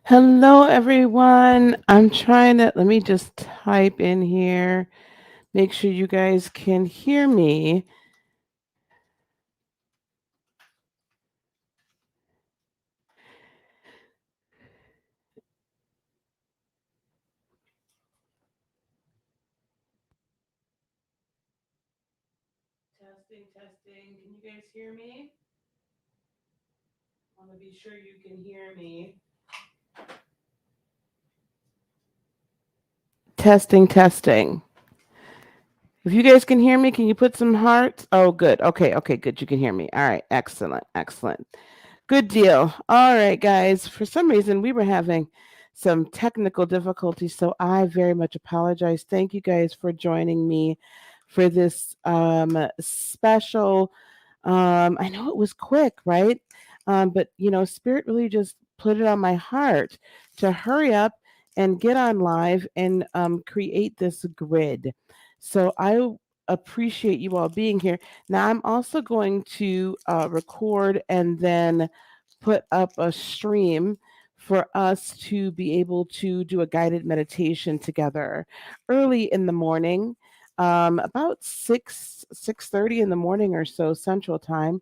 Hello, everyone. Let me just type in here, make sure you guys can hear me. Testing, testing. Can you guys hear me? I want to be sure you can hear me. Testing, testing. If you guys can hear me, can you put some hearts? Oh, good. Okay, okay, good. You can hear me. All right, excellent, excellent. Good deal. All right, guys. For some reason, we were having some technical difficulties, so I very much apologize. Thank you guys for joining me for this special. I know it was quick, right? But Spirit really just put it on my heart to hurry up and get on live and create this grid. So I appreciate you all being here. Now I'm also going to record and then put up a stream for us to be able to do a guided meditation together early in the morning, about 6:30 in the morning or so Central Time.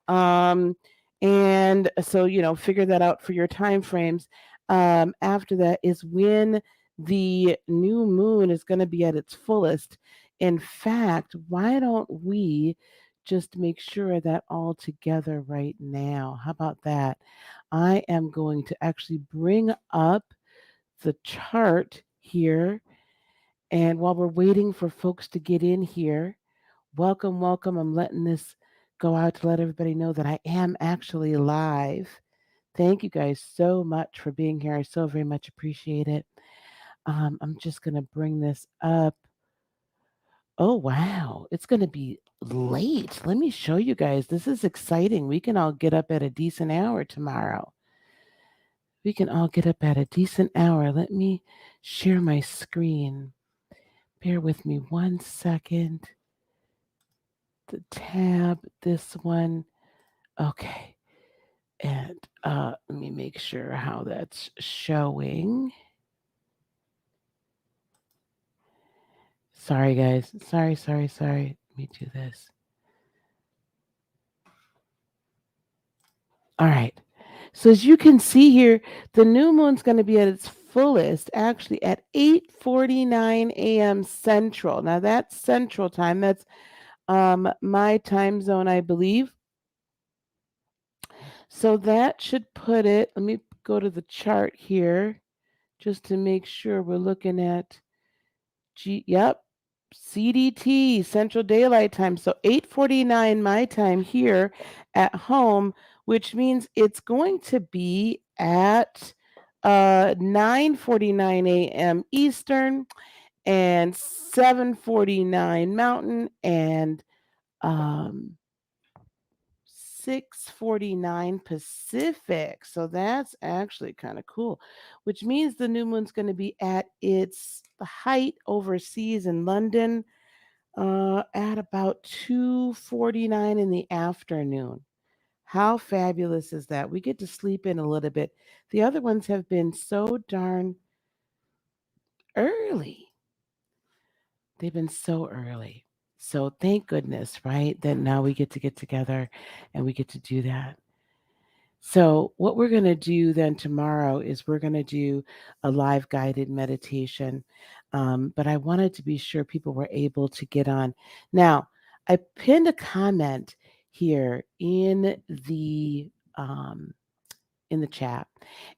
Um, and so figure that out for your time frames. After that is when the new moon is going to be at its fullest. In fact, why don't we just make sure that all together right now? How about that? I am going to actually bring up the chart here. And while we're waiting for folks to get in here, welcome, welcome. I'm letting this go out to let everybody know that I am actually live. Thank you guys so much for being here. I so very much appreciate it. I'm just going to bring this up. Oh, wow. It's going to be late. Let me show you guys. This is exciting. We can all get up at a decent hour tomorrow. We can all get up at a decent hour. Let me share my screen. Bear with me 1 second. The tab, this one. Okay. And let me make sure how that's showing. Sorry, guys. Sorry, sorry, sorry. Let me do this. All right. So as you can see here, the new moon's going to be at its fullest actually at 8:49 a.m. Central. Now that's Central time. That's my time zone, I believe. So that should put it. Let me go to the chart here just to make sure we're looking at yep, CDT, Central Daylight Time. So 8:49 my time here at home, which means it's going to be at 9:49 a.m. Eastern and 7:49 Mountain and um 6:49 Pacific. So that's actually kind of cool, which means the new moon's going to be at its height overseas in London at about 2:49 in the afternoon. How fabulous is that? We get to sleep in a little bit. The other ones have been so darn early. They've been so early. So thank goodness, right? That now we get together and we get to do that. So, what we're going to do then tomorrow is we're going to do a live guided meditation. But I wanted to be sure people were able to get on. Now, I pinned a comment here um, in the chat,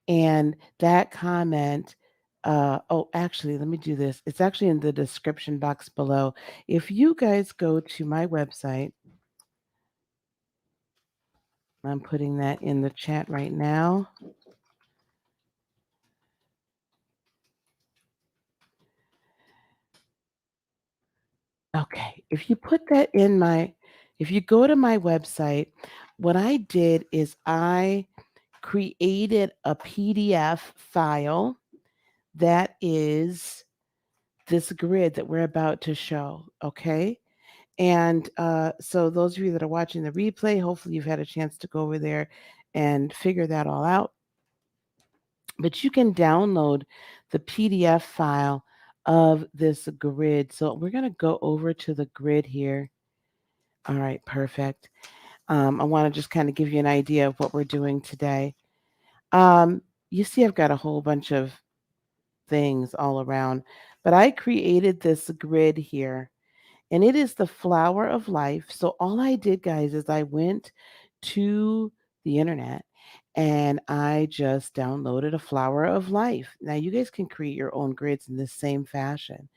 and that comment. Oh, actually, let me do this. It's actually in the description box below. If you guys go to my website, I'm putting that in the chat right now. Okay. If you go to my website, what I did is I created a PDF file that is this grid that we're about to show. Okay. And so, those of you that are watching the replay, hopefully you've had a chance to go over there and figure that all out. but you can download the PDF file of this grid. So we're going to go over to the grid here. All right, perfect. I want to just kind of give you an idea of what we're doing today. You see, I've got a whole bunch of things all around, but I created this grid here, and it is the flower of life. So all I did, guys, is I went to the internet and I just downloaded a flower of life. Now you guys can create your own grids in the same fashion.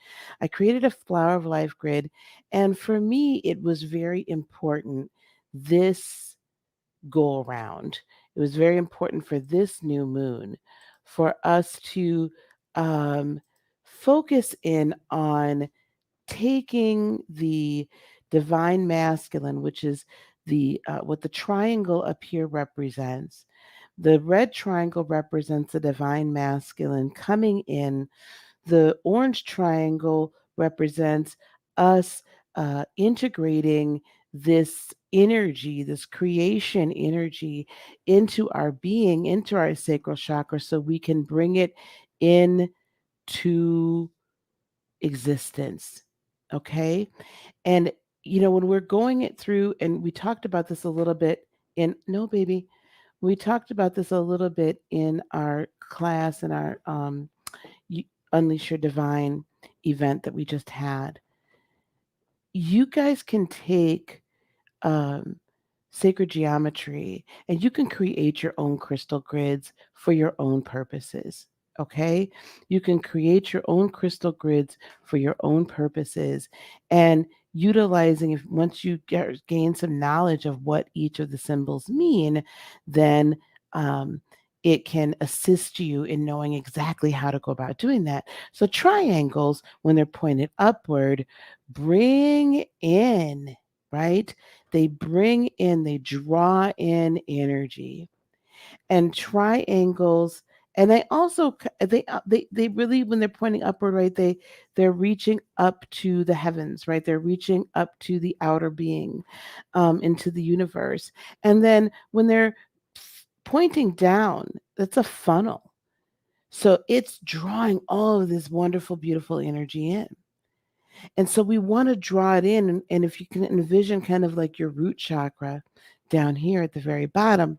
I created a flower of life grid, and for me it was very important this go around. It was very important for this new moon for us to um, focus in on taking the divine masculine, which is the what the triangle up here represents. The red triangle represents the divine masculine coming in. The orange triangle represents us integrating this energy, this creation energy into our being, into our sacral chakra, so we can bring it into existence. Okay. And, when we're going it through, and we talked about this a little bit in, no, baby, we talked about this a little bit in our class, in our Unleash Your Divine event that we just had. You guys can take um, sacred geometry and you can create your own crystal grids for your own purposes. Okay, you can create your own crystal grids for your own purposes, and utilizing, if once you gain some knowledge of what each of the symbols mean, then it can assist you in knowing exactly how to go about doing that. So triangles, when they're pointed upward, bring in, right? They bring in, they draw in energy. And triangles, and they also they really, when they're pointing upward, right, they're reaching up to the heavens, right? They're reaching up to the outer being, into the universe. And then when they're pointing down, that's a funnel. So it's drawing all of this wonderful, beautiful energy in. And so we want to draw it in. And if you can envision kind of like your root chakra down here at the very bottom,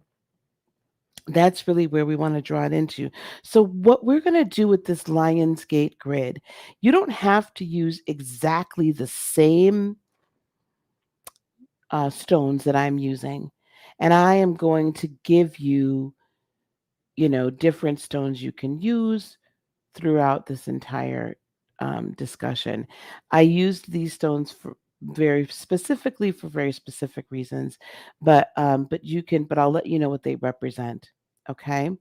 that's really where we want to draw it into. So, what we're going to do with this Lion's Gate grid, you don't have to use exactly the same stones that I'm using. And I am going to give you, different stones you can use throughout this entire discussion. I used these stones for very specifically for very specific reasons, but I'll let you know what they represent. Okay.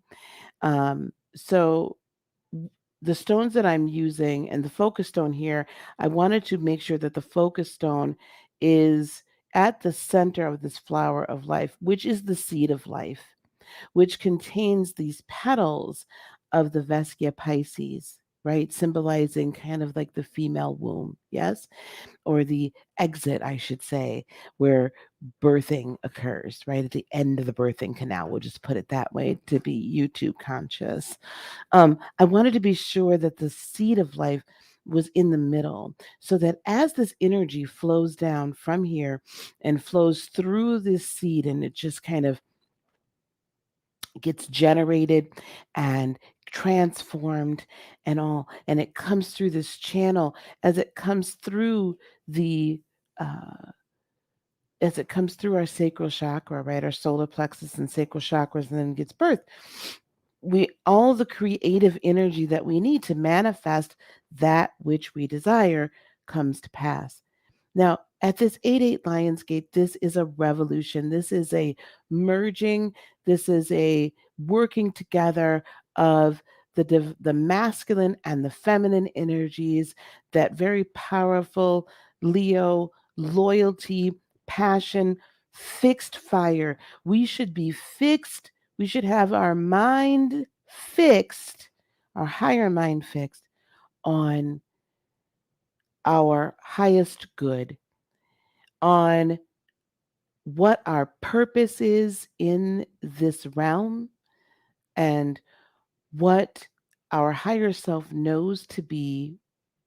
So the stones that I'm using and the focus stone here, I wanted to make sure that the focus stone is at the center of this flower of life, which is the seed of life, which contains these petals of the Vescia Pisces, right? Symbolizing kind of like the female womb, yes? Or the exit, I should say, where birthing occurs, right? At the end of the birthing canal. We'll just put it that way to be YouTube conscious. I wanted to be sure that the seed of life was in the middle, so that as this energy flows down from here and flows through this seed, and it just kind of gets generated and transformed and all, and it comes through this channel, as it comes through the uh, as it comes through our sacral chakra, right, our solar plexus and sacral chakras, and then gets birthed, we all the creative energy that we need to manifest that which we desire comes to pass. Now, at this 8-8 Lionsgate, this is a revolution. This is a merging. This is a working together of the masculine and the feminine energies, that very powerful Leo, loyalty, passion, fixed fire. We should be fixed. We should have our mind fixed, our higher mind fixed on our highest good, on what our purpose is in this realm, and what our higher self knows to be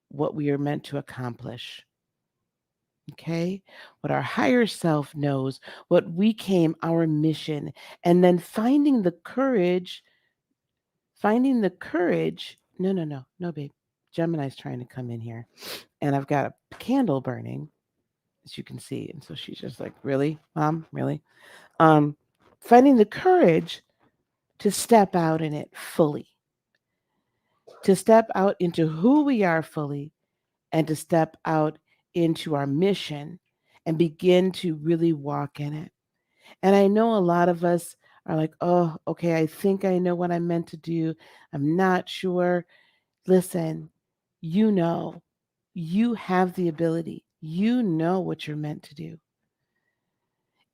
what we are meant to accomplish. Okay? What our higher self knows, what we came, our mission, and then finding the courage. No, no, no, no, babe. Gemini's trying to come in here, and I've got a candle burning, as you can see. And so she's just like, really, Mom? Really? Um, Finding the courage to step out in it fully, to step out into who we are fully, and to step out into our mission and begin to really walk in it. And I know a lot of us are like, oh, okay, I think I know what I'm meant to do. I'm not sure. Listen, you know, you have the ability, you know what you're meant to do.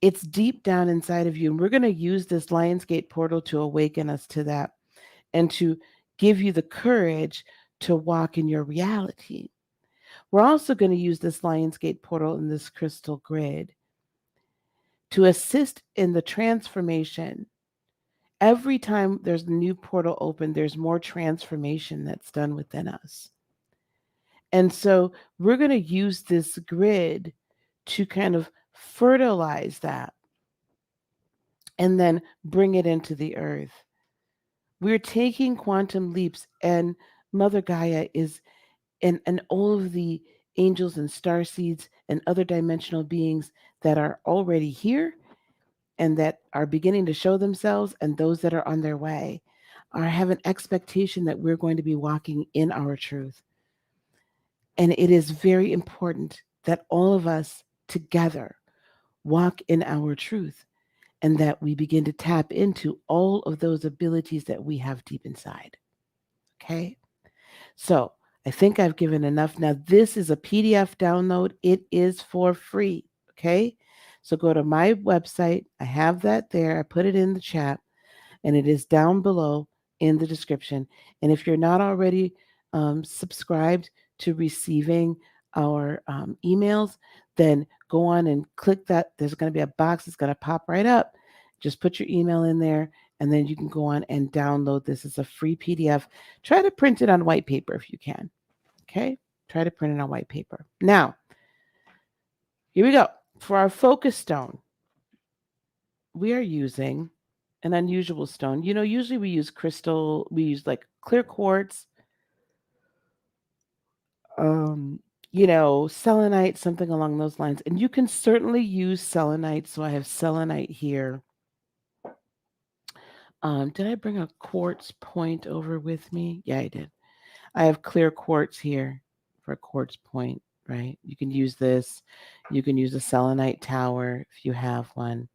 It's deep down inside of you. And we're going to use this Lionsgate portal to awaken us to that and to give you the courage to walk in your reality. We're also going to use this Lionsgate portal and this crystal grid to assist in the transformation. Every time there's a new portal open, there's more transformation that's done within us. And so we're going to use this grid to kind of fertilize that and then bring it into the earth. We're taking quantum leaps, and Mother Gaia is, and all of the angels and star seeds and other dimensional beings that are already here and that are beginning to show themselves, and those that are on their way, are have an expectation that we're going to be walking in our truth. And it is very important that all of us together walk in our truth and that we begin to tap into all of those abilities that we have deep inside. Okay? So I think I've given enough. Now, this is a PDF download, it is for free. Okay? So go to my website. I have that there. I put it in the chat, and it is down below in the description. And if you're not already subscribed to receiving our emails, then go on and click that. There's going to be a box that's going to pop right up. Just put your email in there, and then you can go on and download this as a free PDF. Try to print it on white paper if you can. Okay? Try to print it on white paper. Now, here we go. For our focus stone, we are using an unusual stone. Usually we use crystal, we use like clear quartz, um, selenite, something along those lines. And you can certainly use selenite. So I have selenite here. Did I bring a quartz point over with me? Yeah, I did. I have clear quartz here for a quartz point, right? You can use this. You can use a selenite tower if you have one.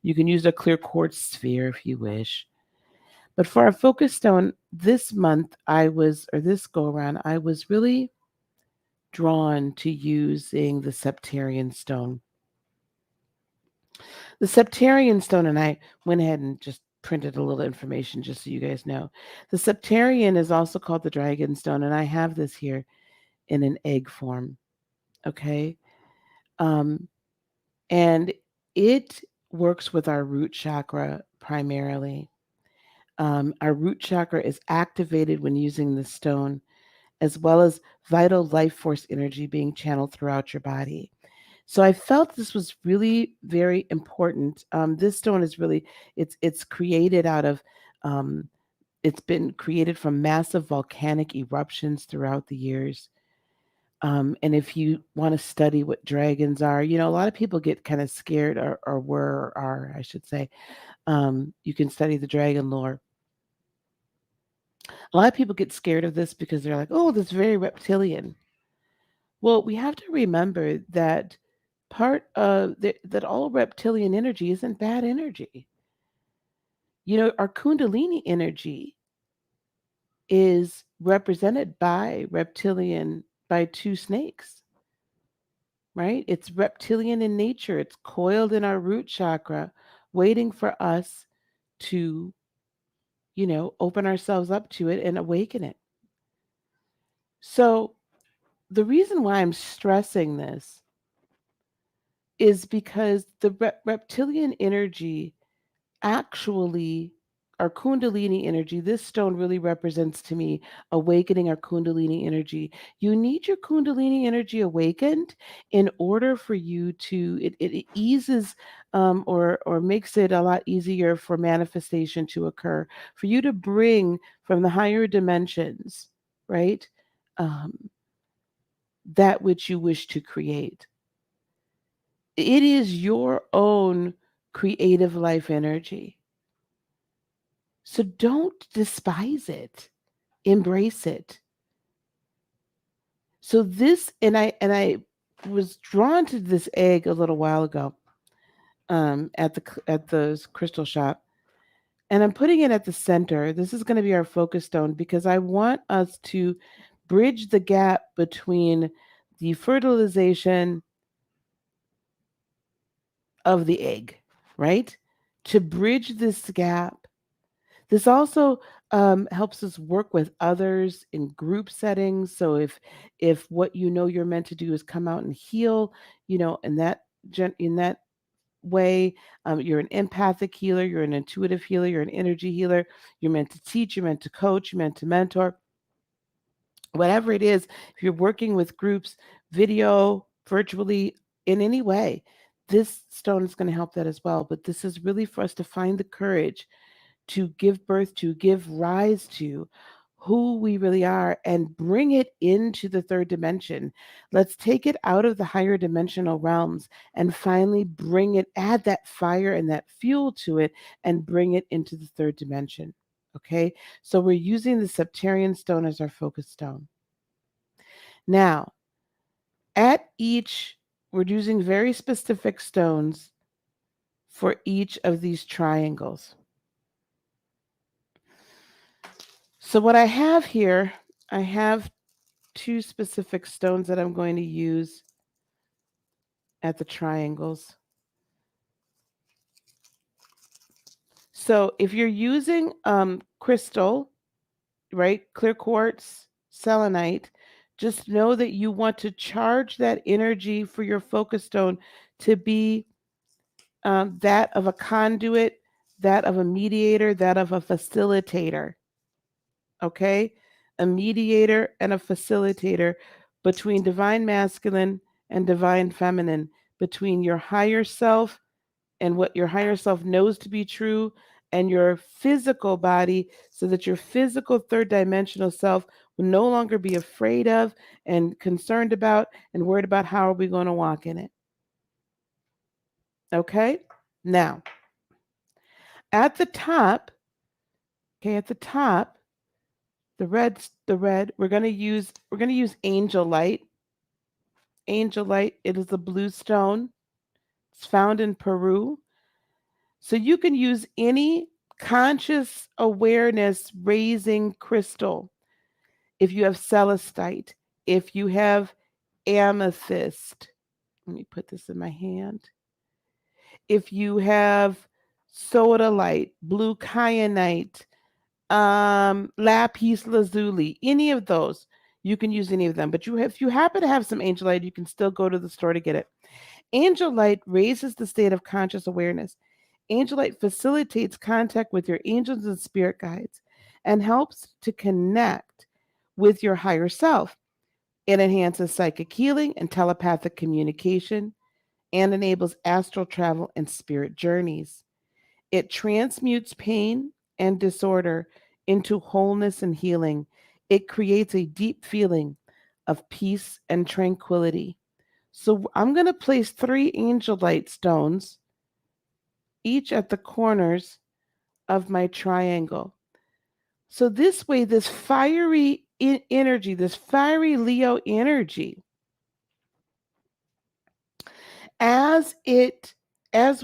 You can use a clear quartz sphere if you wish. But for our focus stone this month, this go around, I was really drawn to using the septarian stone. The septarian stone, and I went ahead and just printed a little information just so you guys know. The septarian is also called the dragon stone, and I have this here in an egg form. Okay. And it works with our root chakra primarily. Our root chakra is activated when using the stone, as well as vital life force energy being channeled throughout your body. So I felt this was really very important. This stone is really it's created out of it's been created from massive volcanic eruptions throughout the years. And if you want to study what dragons are, a lot of people get kind of scared or are, I should say. You can study the dragon lore. A lot of people get scared of this because they're like, oh, that's very reptilian. Well, we have to remember that that all reptilian energy isn't bad energy. Our kundalini energy is represented by by two snakes, right? It's reptilian in nature. It's coiled in our root chakra, waiting for us to, open ourselves up to it and awaken it. So the reason why I'm stressing this is because the reptilian energy actually our Kundalini energy. This stone really represents to me awakening our Kundalini energy. You need your Kundalini energy awakened in order for you to, it eases or makes it a lot easier for manifestation to occur, for you to bring from the higher dimensions, right? Um, that which you wish to create. It is your own creative life energy. So don't despise it. Embrace it. So this, and I was drawn to this egg a little while ago at the crystal shop, and I'm putting it at the center. This is going to be our focus stone because I want us to bridge the gap between the fertilization of the egg, right? To bridge this gap. This also helps us work with others in group settings. So if what you know you're meant to do is come out and heal, in that way, you're an empathic healer, you're an intuitive healer, you're an energy healer. You're meant to teach, you're meant to coach, you're meant to mentor. Whatever it is, if you're working with groups, video, virtually, in any way, this stone is going to help that as well. But this is really for us to find the courage to give birth to, give rise to who we really are and bring it into the third dimension. Let's take it out of the higher dimensional realms and finally bring it, add that fire and that fuel to it and bring it into the third dimension. Okay, so we're using the Septarian stone as our focus stone. Now, we're using very specific stones for each of these triangles. So what I have here, I have 2 specific stones that I'm going to use at the triangles. So if you're using crystal, right, clear quartz, selenite, just know that you want to charge that energy for your focus stone to be that of a conduit, that of a mediator, that of a facilitator. Okay? A mediator and a facilitator between divine masculine and divine feminine, between your higher self and what your higher self knows to be true and your physical body, so that your physical third dimensional self will no longer be afraid of and concerned about and worried about how are we going to walk in it. Okay? Now, at the top, the red, we're going to use angel light. Angel light, it is a blue stone. It's found in Peru. So you can use any conscious awareness raising crystal. If you have celestite, if you have amethyst, let me put this in my hand. If you have sodalite, blue kyanite, lapis lazuli, any of those, you can use any of them. But if you happen to have some angelite, you can still go to the store to get it. Angel light raises the state of conscious awareness. Angel light facilitates contact with your angels and spirit guides and helps to connect with your higher self. It enhances psychic healing and telepathic communication and enables astral travel and spirit journeys. It transmutes pain and disorder into wholeness and healing. It creates a deep feeling of peace and tranquility. So I'm going to place 3 angel light stones, each at the corners of my triangle. So this way, this fiery energy, this fiery Leo energy, as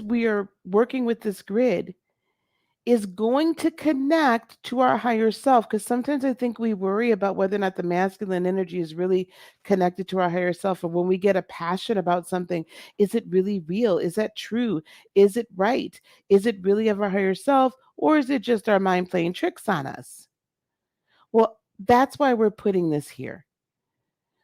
we are working with this grid, is going to connect to our higher self. Because sometimes I think we worry about whether or not the masculine energy is really connected to our higher self. Or when we get a passion about something, is it really real? Is that true? Is it right? Is it really of our higher self? Or is it just our mind playing tricks on us? Well, that's why we're putting this here.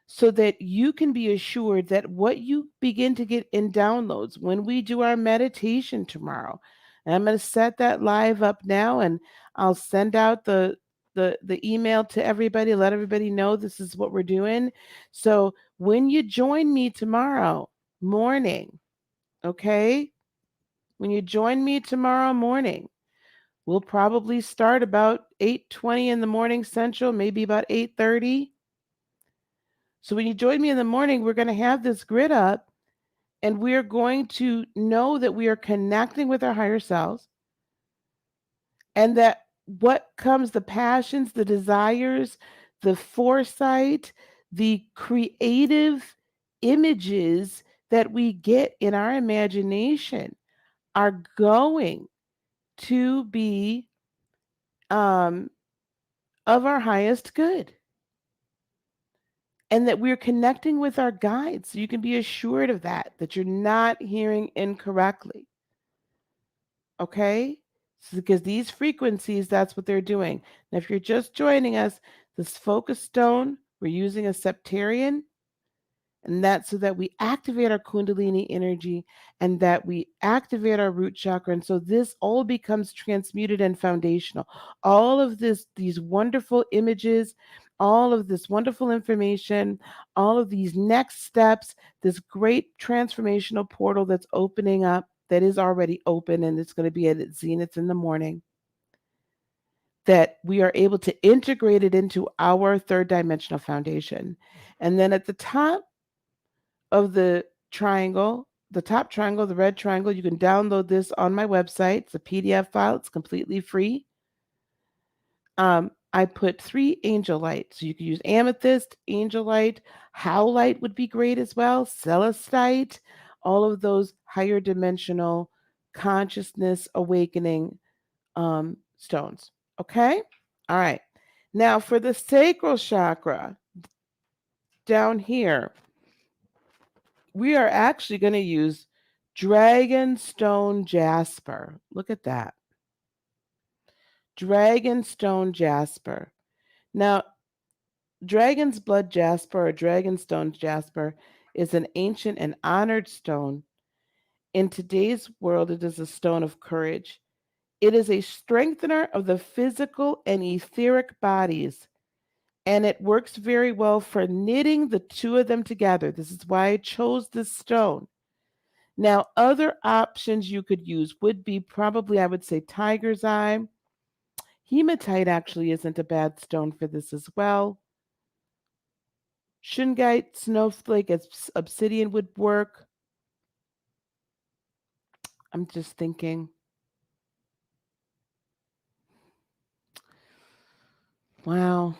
So that you can be assured that what you begin to get in downloads when we do our meditation tomorrow, and I'm going to set that live up now, and I'll send out the email to everybody, let everybody know this is what we're doing. So when you join me tomorrow morning, okay? When you join me tomorrow morning, we'll probably start about 8:20 in the morning Central, maybe about 8:30. So when you join me in the morning, we're going to have this grid up and we're going to know that we are connecting with our higher selves and that what comes, the passions, the desires, the foresight, the creative images that we get in our imagination are going to be of our highest good. And that we're connecting with our guides. So you can be assured of that you're not hearing incorrectly. Okay? Because these frequencies, that's what they're doing. Now, if you're just joining us, this focus stone, we're using a septarian, and that's so that we activate our Kundalini energy and that we activate our root chakra. And so this all becomes transmuted and foundational. All of these wonderful images, all of this wonderful information, all of these next steps, this great transformational portal that's opening up, that is already open, and it's going to be at its zenith in the morning, that we are able to integrate it into our third dimensional foundation. And then at the top of the triangle, the top triangle, the red triangle, you can download this on my website. It's a PDF file. It's completely free. I put 3 angel lights. So you can use amethyst, angel light, howlite would be great as well, celestite, all of those higher dimensional consciousness awakening stones. Okay? All right. Now for the sacral chakra down here, we are actually going to use Dragonstone Jasper. Look at that. Dragonstone Jasper. Now, Dragon's Blood Jasper or Dragonstone Jasper is an ancient and honored stone. In today's world, it is a stone of courage. It is a strengthener of the physical and etheric bodies, and it works very well for knitting the two of them together. This is why I chose this stone. Now, other options you could use would be probably, I would say, tiger's eye. Hematite actually isn't a bad stone for this as well. Shungite, snowflake, obsidian would work. I'm just thinking. Wow.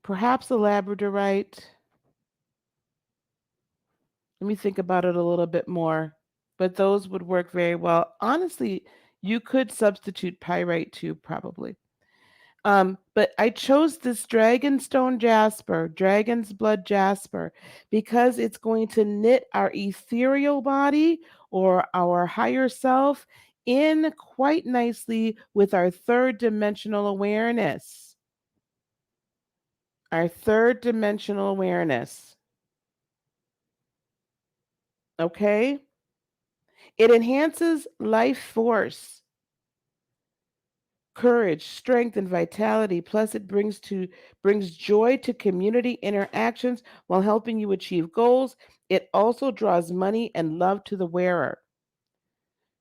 Perhaps a labradorite. Let me think about it a little bit more. But those would work very well. Honestly, you could substitute pyrite too, probably. But I chose this Dragonstone Jasper, Dragon's Blood Jasper, because it's going to knit our ethereal body or our higher self in quite nicely with our third dimensional awareness. Our third dimensional awareness. Okay? It enhances life force, courage, strength, and vitality. Plus, it brings joy to community interactions while helping you achieve goals. It also draws money and love to the wearer.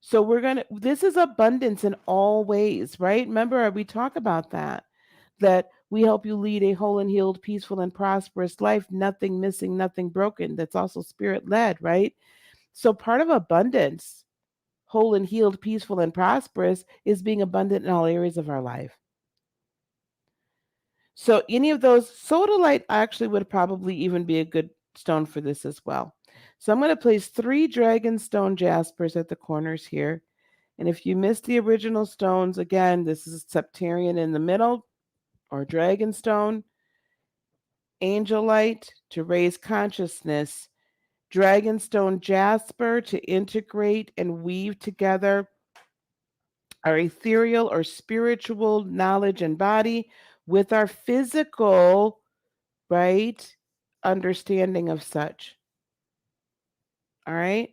So this is abundance in all ways, right? Remember, we talk about that we help you lead a whole and healed, peaceful, and prosperous life, nothing missing, nothing broken. That's also spirit led, right? So part of abundance, whole and healed, peaceful, and prosperous, is being abundant in all areas of our life. So any of those, sodalite actually would probably even be a good stone for this as well. So I'm going to place 3 Dragonstone Jaspers at the corners here. And if you missed the original stones, again, this is Septarian in the middle, or Dragonstone, Angelite to raise consciousness, Dragonstone Jasper to integrate and weave together our ethereal or spiritual knowledge and body with our physical, right, understanding of such. All right.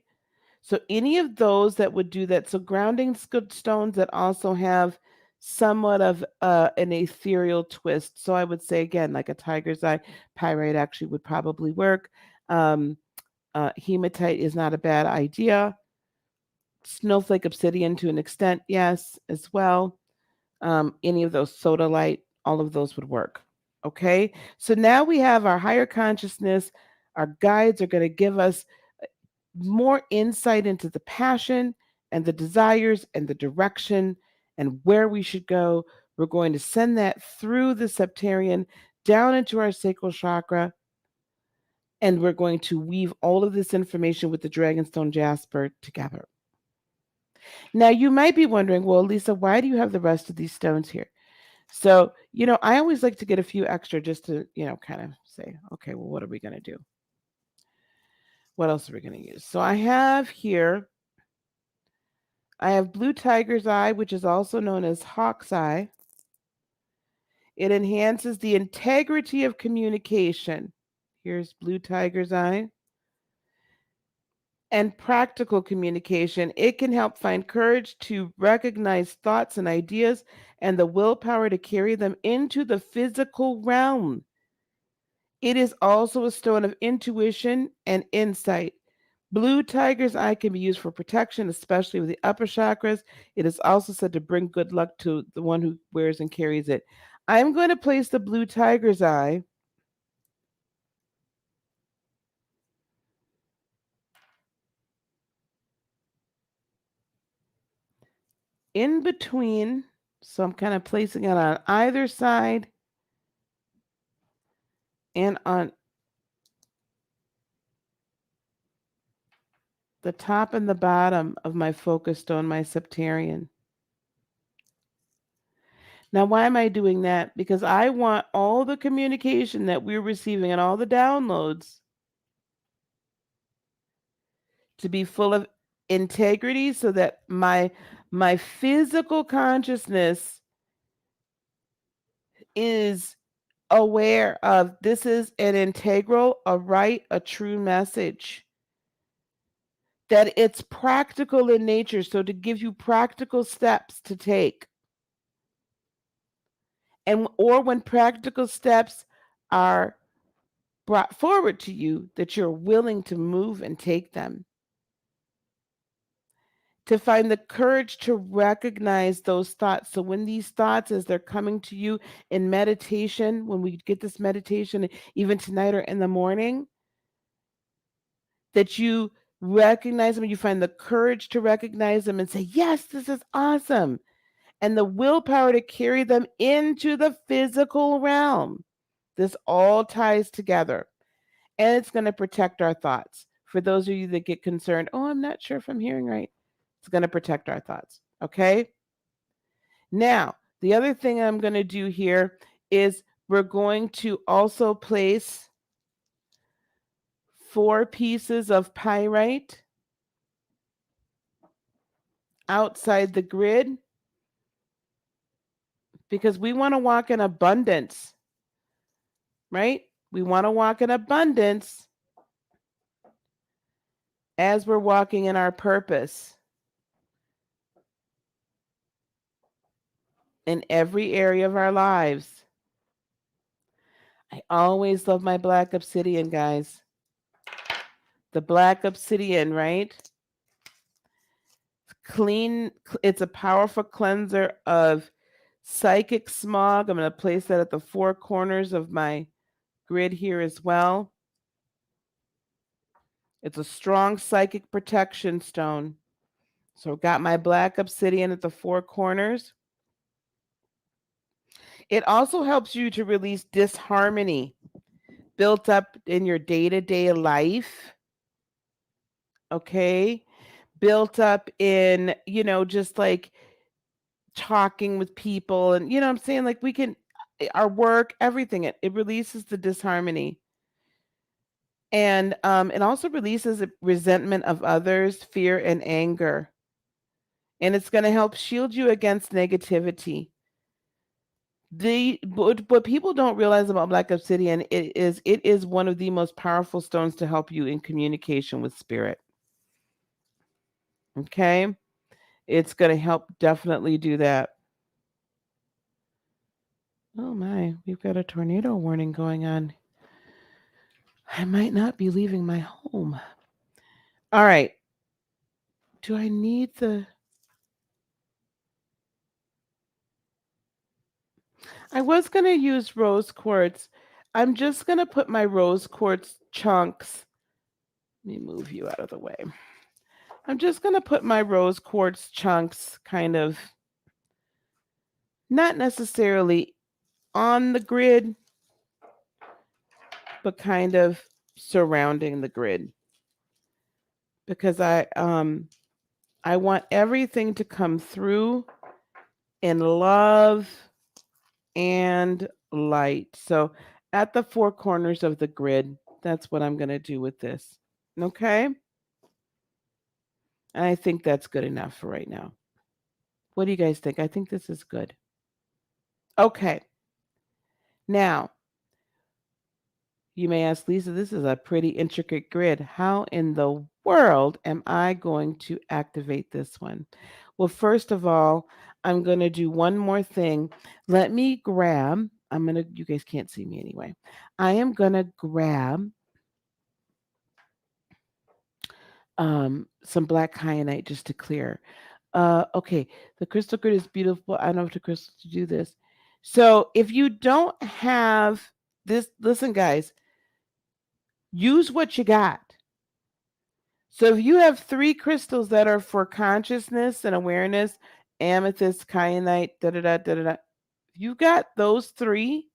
So any of those that would do that. So grounding stones that also have somewhat of an ethereal twist. So I would say again, like a tiger's eye, pyrite actually would probably work. Hematite is not a bad idea. Snowflake obsidian to an extent, yes, as well. Any of those sodalite, all of those would work. Okay, so now we have our higher consciousness. Our guides are going to give us more insight into the passion and the desires and the direction and where we should go. We're going to send that through the septarian down into our sacral chakra. And we're going to weave all of this information with the Dragonstone Jasper together. Now, you might be wondering, well, Lisa, why do you have the rest of these stones here? So, I always like to get a few extra just to, kind of say, okay, well, what are we going to do? What else are we going to use? So I have here, I have blue tiger's eye, which is also known as hawk's eye. It enhances the integrity of communication. Here's blue tiger's eye. And practical communication. It can help find courage to recognize thoughts and ideas and the willpower to carry them into the physical realm. It is also a stone of intuition and insight. Blue tiger's eye can be used for protection, especially with the upper chakras. It is also said to bring good luck to the one who wears and carries it. I'm going to place the blue tiger's eye in between. So I'm kind of placing it on either side and on the top and the bottom of my focus stone, my septarian. Now, why am I doing that? Because I want all the communication that we're receiving and all the downloads to be full of integrity so that my physical consciousness is aware of this is an integral, a right, a true message. That it's practical in nature, so to give you practical steps to take. Or when practical steps are brought forward to you, that you're willing to move and take them. To find the courage to recognize those thoughts. So when these thoughts, as they're coming to you in meditation, when we get this meditation, even tonight or in the morning, that you recognize them, you find the courage to recognize them and say, yes, this is awesome. And the willpower to carry them into the physical realm. This all ties together. And it's going to protect our thoughts. For those of you that get concerned, oh, I'm not sure if I'm hearing right. It's going to protect our thoughts. Okay? Now, the other thing I'm going to do here is we're going to also place 4 pieces of pyrite outside the grid because we want to walk in abundance, right? We want to walk in abundance as we're walking in our purpose in every area of our lives. I always love my black obsidian, guys. The black obsidian, right? Clean. It's a powerful cleanser of psychic smog. I'm going to place that at the 4 corners of my grid here as well. It's a strong psychic protection stone. So I've got my black obsidian at the 4 corners. It also helps you to release disharmony built up in your day-to-day life. Okay? Built up in, just like talking with people and, I'm saying, like, we can, our work, everything, it releases the disharmony. And it also releases resentment of others, fear and anger. And it's going to help shield you against negativity. What people don't realize about black obsidian it is one of the most powerful stones to help you in communication with spirit. Okay. It's going to help definitely do that. Oh my, we've got a tornado warning going on. I might not be leaving my home. All right. Do I need the... I was going to use rose quartz. I'm just going to put my rose quartz chunks. Let me move you out of the way. I'm just going to put my rose quartz chunks kind of not necessarily on the grid, but kind of surrounding the grid, because I want everything to come through in love and light. So at the four corners of the grid, that's what I'm going to do with this. Okay? And I think that's good enough for right now. What do you guys think? I think this is good. Okay. Now, you may ask, Lisa, this is a pretty intricate grid. How in the world am I going to activate this one? Well, first of all, I'm going to do one more thing. Let me grab, you guys can't see me anyway. I am going to grab some black kyanite just to clear. Okay, the crystal grid is beautiful. I know the crystals to do this. So if you don't have this, listen, guys, use what you got. So if you have 3 crystals that are for consciousness and awareness, amethyst, kyanite, da da da da da, if you got those 3,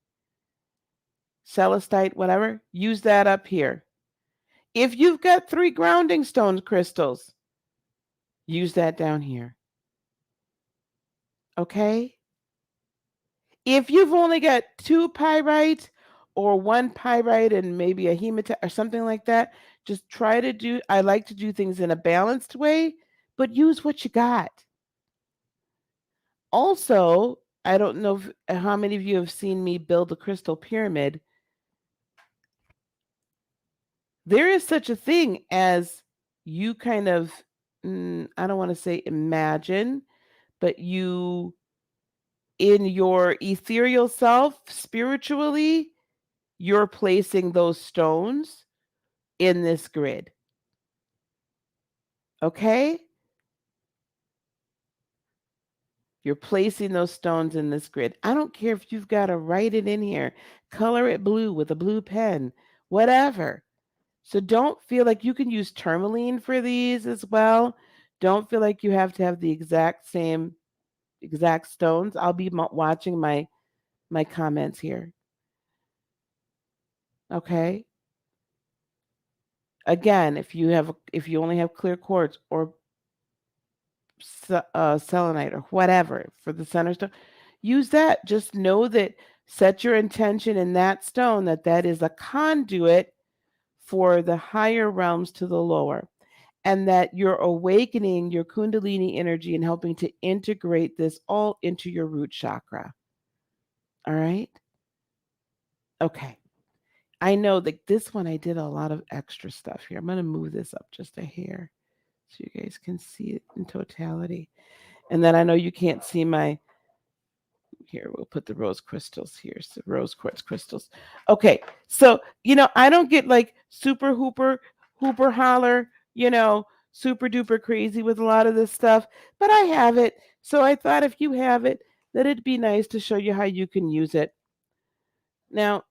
celestite, whatever, use that up here. If you've got 3 grounding stone crystals, use that down here. Okay? If you've only got 2 pyrite or 1 pyrite and maybe a hematite or something like that, just try to do, I like to do things in a balanced way, but use what you got. Also, I don't know how many of you have seen me build a crystal pyramid. There is such a thing as you kind of, I don't want to say imagine, but you, in your ethereal self, spiritually, you're placing those stones in this grid. Okay? You're placing those stones in this grid. I don't care if you've got to write it in here, color it blue with a blue pen, whatever. So don't feel like you can use tourmaline for these as well. Don't feel like you have to have the exact stones. I'll be watching my comments here. Okay? Again, if you only have clear quartz or selenite or whatever for the center stone, use that. Just know that, set your intention in that stone that is a conduit for the higher realms to the lower, and that you're awakening your kundalini energy and helping to integrate this all into your root chakra. All right? Okay. I know that this one I did a lot of extra stuff here. I'm going to move this up just a hair so you guys can see it in totality. And then I know you can't see my, here, we'll put the rose crystals here. So rose quartz crystals. Okay. So, I don't get like super hooper holler, super duper crazy with a lot of this stuff, but I have it. So I thought if you have it, that it'd be nice to show you how you can use it. Now,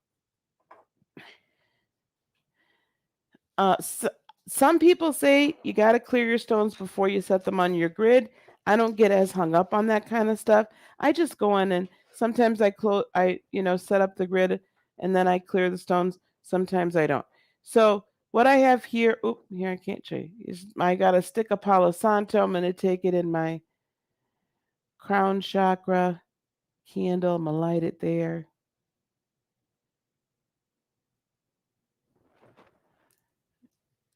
some people say you got to clear your stones before you set them on your grid. I don't get as hung up on that kind of stuff. I just go in and sometimes I set up the grid and then I clear the stones. Sometimes I don't. So what I have here, here I can't show you. I got a stick of Palo Santo. I'm going to take it in my crown chakra candle. I'm going to light it there.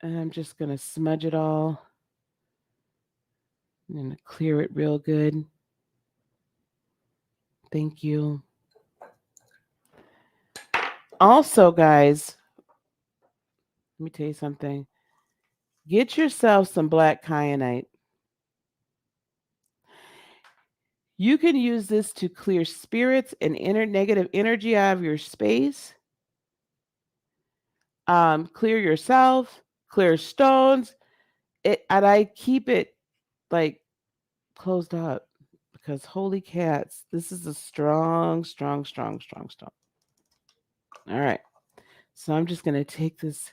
And I'm just going to smudge it all. I'm going to clear it real good. Thank you. Also, guys, let me tell you something. Get yourself some black kyanite. You can use this to clear spirits and negative energy out of your space, clear yourself, clear stones. And I keep it like closed up because holy cats, this is a strong, strong, strong, strong stone. All right. So I'm just going to take this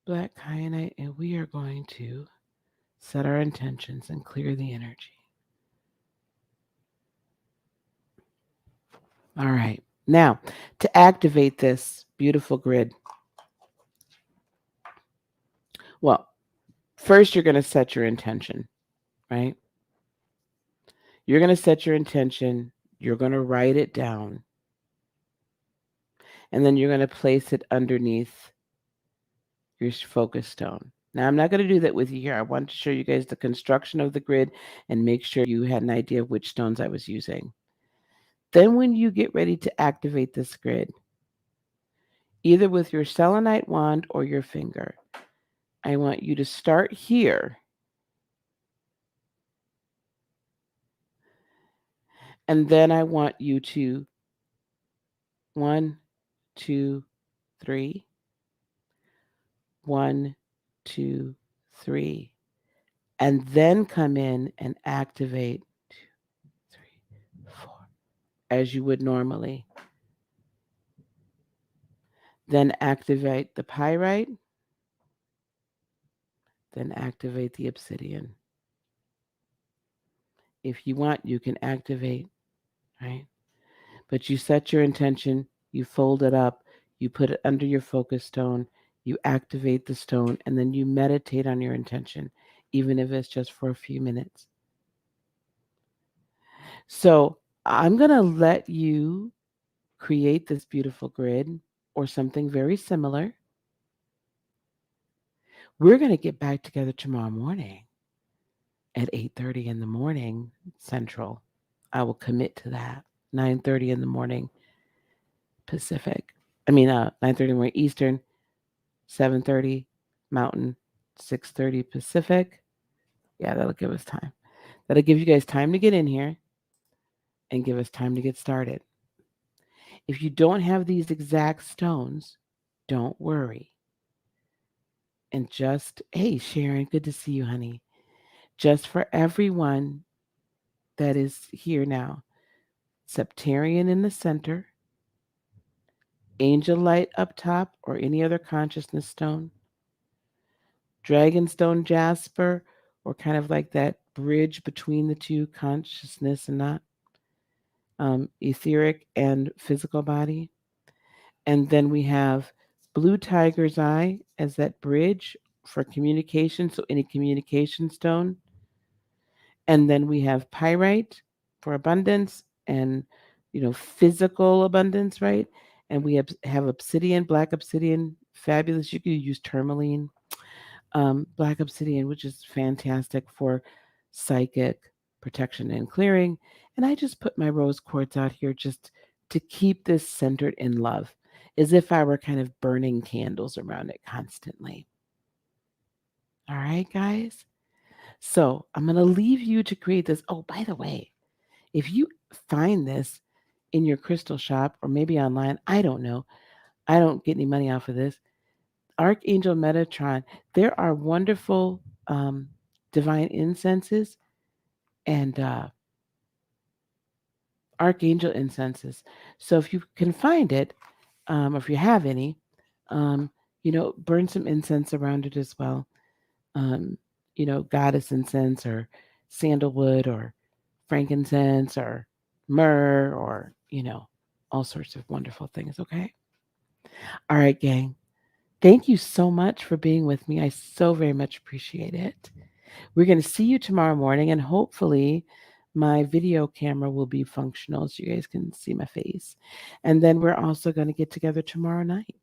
black kyanite and we are going to set our intentions and clear the energy. All right. Now, to activate this beautiful grid, well, first you're going to set your intention, right? You're going to set your intention, you're going to write it down, and then you're going to place it underneath your focus stone. Now, I'm not going to do that with you here. I want to show you guys the construction of the grid and make sure you had an idea of which stones I was using. Then when you get ready to activate this grid, either with your selenite wand or your finger, I want you to start here. And then I want you to 1, 2, 3, 1, 2, 3, and then come in and activate 2, 3, 4, as you would normally. Then activate the pyrite, then activate the obsidian. If you want, you can activate, right? But you set your intention, you fold it up, you put it under your focus stone, you activate the stone, and then you meditate on your intention, even if it's just for a few minutes. So I'm going to let you create this beautiful grid or something very similar. We're going to get back together tomorrow morning at 8:30 in the morning Central. I will commit to that. 9:30 in the morning Pacific. 9:30 in the morning Eastern, 7:30 Mountain, 6:30 Pacific. Yeah, that'll give us time. That'll give you guys time to get in here and give us time to get started. If you don't have these exact stones, don't worry. And just, hey, Sharon, good to see you, honey. Just for everyone that is here now, Septarian in the center, angel light up top, or any other consciousness stone, dragonstone Jasper, or kind of like that bridge between the two, consciousness and not etheric and physical body. And then we have blue tiger's eye as that bridge for communication, so any communication stone. And then we have pyrite for abundance and physical abundance, right? And we have obsidian, black obsidian, fabulous. You could use tourmaline, black obsidian, which is fantastic for psychic protection and clearing. And I just put my rose quartz out here just to keep this centered in love, as if I were kind of burning candles around it constantly. All right, guys. So I'm going to leave you to create this. Oh, by the way, if you find this in your crystal shop or maybe online, I don't know. I don't get any money off of this. Archangel Metatron, there are wonderful divine incenses and archangel incenses. So if you can find it, or if you have any, um, burn some incense around it as well. Um, goddess incense or sandalwood or frankincense or myrrh or, all sorts of wonderful things. Okay. All right, gang. Thank you so much for being with me. I so very much appreciate it. We're going to see you tomorrow morning, and hopefully my video camera will be functional so you guys can see my face. And then we're also going to get together tomorrow night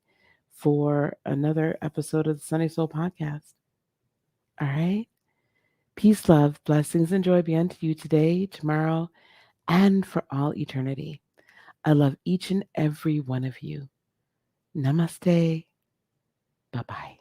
for another episode of the Sunny Soul Podcast. All right. Peace, love, blessings, and joy be unto you today, tomorrow, and for all eternity. I love each and every one of you. Namaste. Bye-bye.